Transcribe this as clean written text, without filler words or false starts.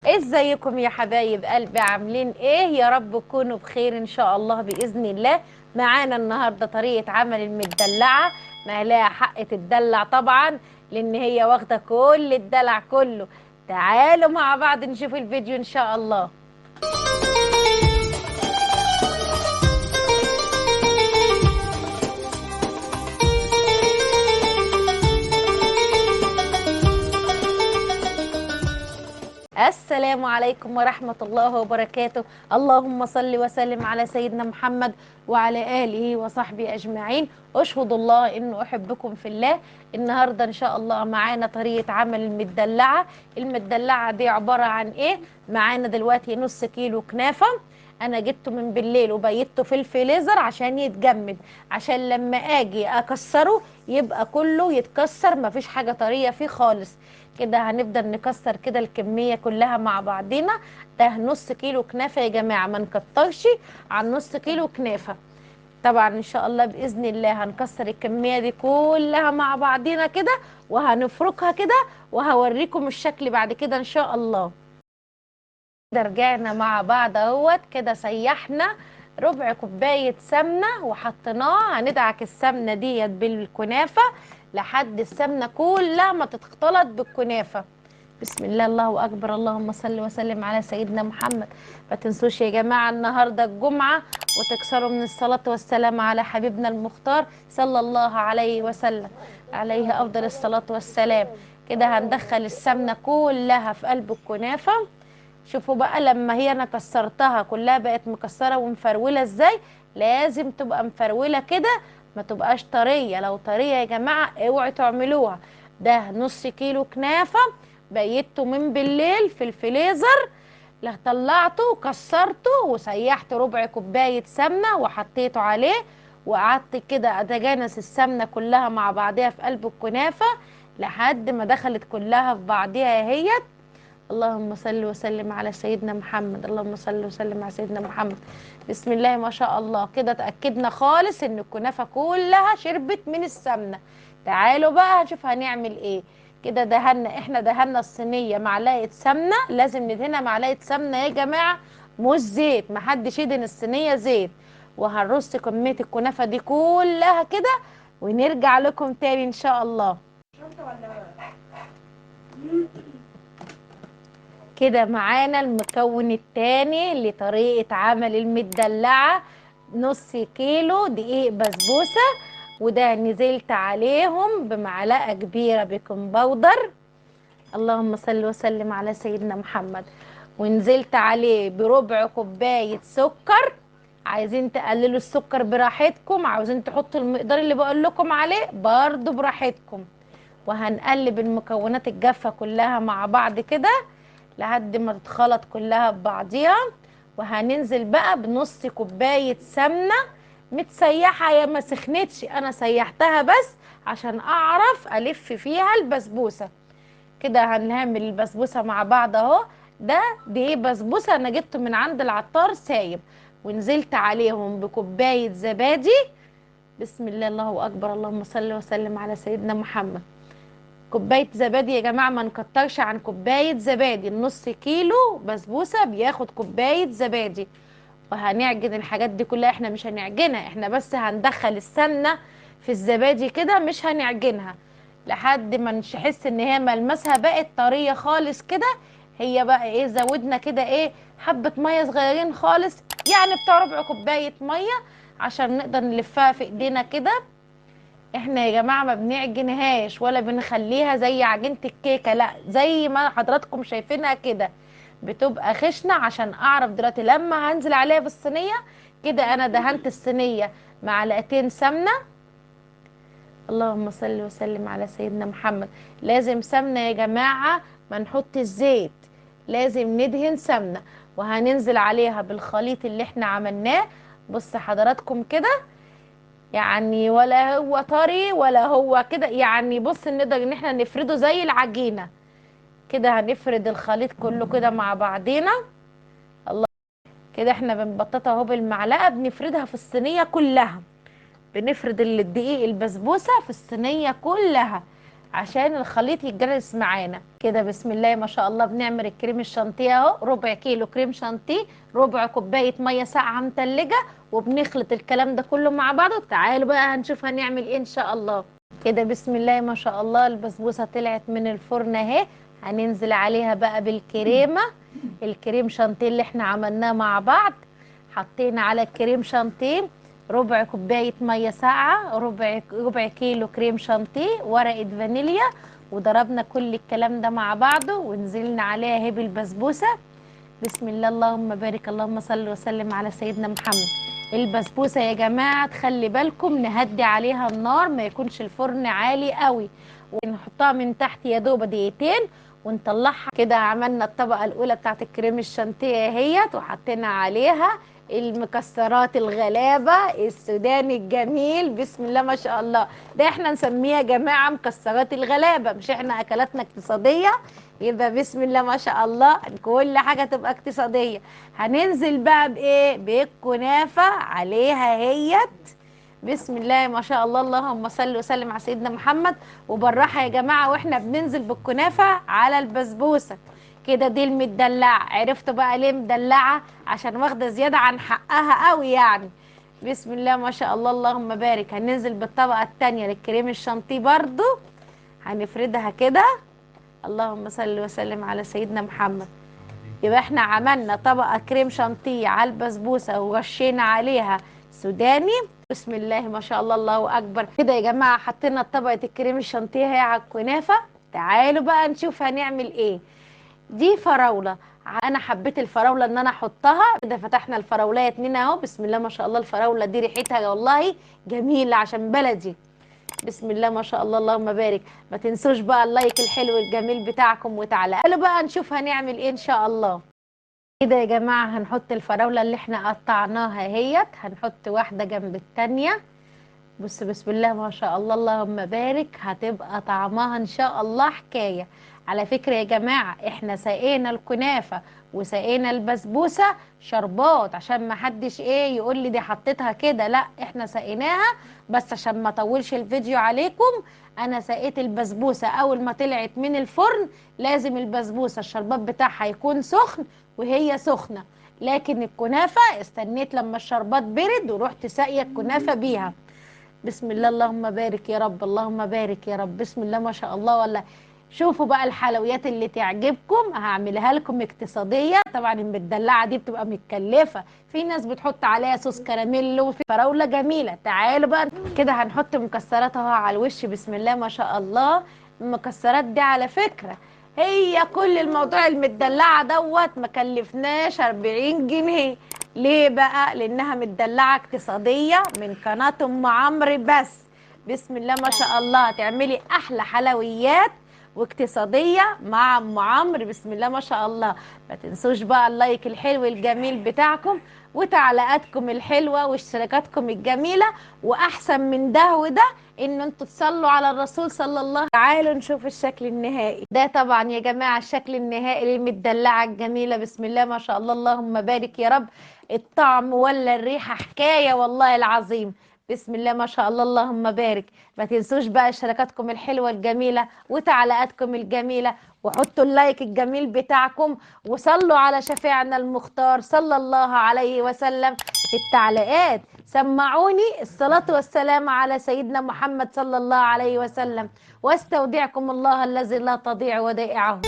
ازيكم يا حبايب قلبي؟ عاملين ايه؟ يا رب تكونوا بخير ان شاء الله باذن الله. معانا النهارده طريقه عمل المدلعه. ما لها حق تتدلع طبعا، لان هي واخده كل الدلع كله. تعالوا مع بعض نشوف الفيديو ان شاء الله. السلام عليكم ورحمة الله وبركاته. اللهم صل وسلم على سيدنا محمد وعلى آله وصحبه أجمعين. أشهد الله إنه أحبكم في الله. النهاردة إن شاء الله معانا طريقة عمل المدلعة. المدلعة دي عبارة عن إيه؟ معانا دلوقتي نص كيلو كنافة. أنا جبته من بالليل وبيته في الفريزر عشان يتجمد، عشان لما أجي أكسره يبقى كله يتكسر، مفيش حاجة طرية فيه خالص. كده هنفضل نكسر كده الكمية كلها مع بعضينا. ده نص كيلو كنافة يا جماعة، ما نكترش عن نص كيلو كنافة. طبعا ان شاء الله بإذن الله هنكسر الكمية دي كلها مع بعضينا كده، وهنفركها كده، وهوريكم الشكل بعد كده ان شاء الله. كده رجعنا مع بعض اهوت. كده سيحنا ربع كوباية سمنة وحطيناها. هندعك السمنة ديت بالكنافة لحد السمنة كلها ما تختلط بالكنافة. بسم الله، الله أكبر، اللهم صل وسلم على سيدنا محمد. ما تنسوش يا جماعة النهاردة الجمعة، وتكسروا من الصلاة والسلام على حبيبنا المختار صلى الله عليه وسلم، عليه أفضل الصلاة والسلام. كده هندخل السمنة كلها في قلب الكنافة. شوفوا بقى لما هي انا كسرتها كلها بقت مكسره ومفروله ازاي. لازم تبقى مفروله كده، ما تبقاش طريه. لو طريه يا جماعه اوعوا تعملوها. ده نص كيلو كنافه بيته من بالليل في الفريزر. لا، طلعته وكسرته وسيحت ربع كوبايه سمنه وحطيته عليه، وقعدت كده اتجانس السمنه كلها مع بعضها في قلب الكنافه لحد ما دخلت كلها في بعضها هي. اللهم صل وسلم على سيدنا محمد، اللهم صل وسلم على سيدنا محمد. بسم الله ما شاء الله. كده اتأكدنا خالص ان الكنافة كلها شربت من السمنة. تعالوا بقى نشوف هنعمل ايه. كده احنا دهنا الصينية معلقة سمنة. لازم ندهنها معلقة سمنة يا جماعة، مش زيت. محدش يدهن الصينية زيت. وهنرص كمية الكنافة دي كلها كده، ونرجع لكم تاني ان شاء الله. كده معانا المكون التاني لطريقة عمل المدلعة. نص كيلو دقيق بسبوسة، وده نزلت عليهم بمعلقة كبيرة بيكنج باودر. اللهم صل وسلم على سيدنا محمد. ونزلت عليه بربع كوباية سكر. عايزين تقللوا السكر براحتكم، عاوزين تحطوا المقدار اللي بقول لكم عليه برضو براحتكم. وهنقلب المكونات الجافة كلها مع بعض كده لحد ما تتخلط كلها ببعضيها. وهننزل بقى بنص كوباية سمنة متسيحة، يا ما سخنتش، انا سيحتها بس عشان اعرف الف فيها البسبوسة. كده هنعمل البسبوسة مع بعض اهو. ده دي بسبوسة انا جبته من عند العطار سايب. ونزلت عليهم بكوباية زبادي. بسم الله، الله اكبر، اللهم صل وسلم على سيدنا محمد. كوباية زبادي يا جماعة، ما نكترش عن كوباية زبادي. النص كيلو بسبوسة بياخد كوباية زبادي. وهنعجن الحاجات دي كلها. احنا مش هنعجنها، احنا بس هندخل السمنة في الزبادي كده، مش هنعجنها لحد ما نحس ان هي ملمسها بقت طرية خالص كده. هي بقى ايه، زودنا كده ايه حبة مية صغيرين خالص، يعني بتاع ربع كوباية مية، عشان نقدر نلفها في ايدينا كده. احنا يا جماعة ما بنعجنهاش ولا بنخليها زي عجينة الكيكة، لا، زي ما حضراتكم شايفينها كده بتبقى خشنة. عشان اعرف دلوقتي لما هنزل عليها بالصينية كده انا دهنت الصينية معلقتين سمنة. اللهم صل وسلم على سيدنا محمد. لازم سمنة يا جماعة، ما نحط الزيت، لازم ندهن سمنة. وهننزل عليها بالخليط اللي احنا عملناه. بص حضراتكم كده، يعني ولا هو طري ولا هو كده، يعني بص نقدر ان احنا نفرده زي العجينة كده. هنفرد الخليط كله كده مع بعضينا. الله. كده احنا بنبططها اهو بالمعلقة، بنفردها في الصينية كلها. بنفرد الدقيق البسبوسة في الصينية كلها عشان الخليط يتجرس معانا كده. بسم الله ما شاء الله. بنعمل الكريم الشانتيه اهو، ربع كيلو كريم شانتيه، ربع كوبايه ميه ساقعه متلجه، وبنخلط الكلام ده كله مع بعضه. تعالوا بقى هنشوف هنعمل ايه ان شاء الله. كده بسم الله ما شاء الله. البسبوسه طلعت من الفرن اهي. هننزل عليها بقى بالكريمه، الكريم شانتيه اللي احنا عملناه مع بعض. حطينا على الكريم شانتيه ربع كوبايه ميه ساقعه، ربع كيلو كريم شانتيه، ورقه فانيليا، وضربنا كل الكلام ده مع بعضه ونزلنا عليها اهي بالبسبوسه. بسم الله اللهم بارك، اللهم صل وسلم على سيدنا محمد. البسبوسه يا جماعه تخلي بالكم نهدي عليها النار، ما يكونش الفرن عالي قوي، ونحطها من تحت يا دوب دقيقتين ونطلعها. كده عملنا الطبقه الاولى بتاعت الكريم الشانتيه اهيت، وحطينا عليها المكسرات الغلابه السوداني الجميل. بسم الله ما شاء الله. ده احنا نسميها يا جماعه مكسرات الغلابه، مش احنا اكلاتنا اقتصاديه؟ يبقى بسم الله ما شاء الله كل حاجه تبقى اقتصاديه. هننزل بقى بايه؟ بالكنافه عليها هيت. بسم الله ما شاء الله، اللهم صل وسلم على سيدنا محمد. وبالراحه يا جماعه واحنا بننزل بالكنافه على البسبوسه كده. دي المدلعه، عرفتوا بقى ليه مدلعه؟ عشان واخده زياده عن حقها قوي يعني. بسم الله ما شاء الله اللهم بارك. هننزل بالطبقه الثانيه للكريم الشانتيه برضو، هنفردها كده. اللهم صل وسلم على سيدنا محمد. يبقى احنا عملنا طبقة كريم شانتيه على البسبوسة وغشينا عليها سوداني. بسم الله ما شاء الله، الله اكبر. كده يا جماعة حطينا طبقة الكريم الشانتيه هي على الكنافة. تعالوا بقى نشوف هنعمل ايه. دي فراولة، انا حبيت الفراولة ان انا احطها كده. فتحنا الفراولة اتنين اهو. بسم الله ما شاء الله. الفراولة دي ريحتها والله جميلة عشان بلدي. بسم الله ما شاء الله اللهم بارك. ما تنسوش بقى اللايك الحلو الجميل بتاعكم وتعالوا بقى نشوف هنعمل ايه ان شاء الله. كده يا جماعة هنحط الفراولة اللي احنا قطعناها اهيت، هنحط واحدة جنب التانية. بسم الله ما شاء الله اللهم بارك. هتبقى طعمها ان شاء الله حكاية. على فكرة يا جماعة احنا سقينا الكنافة وسقينا البسبوسة شربات، عشان ما حدش ايه يقول لي دي حطيتها كده. لا، احنا سقيناها بس عشان ما اطولش الفيديو عليكم. انا سقيت البسبوسة اول ما طلعت من الفرن. لازم البسبوسة الشربات بتاعها يكون سخن وهي سخنة، لكن الكنافة استنيت لما الشربات برد ورحت ساقية الكنافة بيها. بسم الله اللهم بارك يا رب، اللهم بارك يا رب. بسم الله ما شاء الله. ولا شوفوا بقى الحلويات اللي تعجبكم هعملها لكم اقتصادية. طبعا المدلعة دي بتبقى متكلفة، في ناس بتحط عليها صوص كراميل وفي فراولة جميلة. تعالوا بقى كده هنحط مكسرات اهو على الوش. بسم الله ما شاء الله. المكسرات دي على فكرة هي كل الموضوع المدلعة دوت ما كلفناش 40 جنيه. ليه بقى؟ لانها متدلعه اقتصاديه من قناه ام عمرو بس. بسم الله ما شاء الله. تعملي احلى حلويات واقتصاديه مع ام عمرو. بسم الله ما شاء الله. ما تنسوش بقى اللايك الحلو الجميل بتاعكم وتعليقاتكم الحلوه واشتراكاتكم الجميله. واحسن من ده وده ان انتوا تصلوا على الرسول صلى الله. تعالوا نشوف الشكل النهائي ده. طبعا يا جماعه الشكل النهائي للمدلعه الجميله. بسم الله ما شاء الله اللهم بارك يا رب. الطعم ولا الريحة حكاية والله العظيم. بسم الله ما شاء الله اللهم بارك. ما تنسوش بقى اشتراكاتكم الحلوة الجميلة وتعليقاتكم الجميلة، وحطوا اللايك الجميل بتاعكم، وصلوا على شفيعنا المختار صلى الله عليه وسلم في التعليقات. سمعوني الصلاة والسلام على سيدنا محمد صلى الله عليه وسلم. واستودعكم الله الذي لا تضيع ودائعه.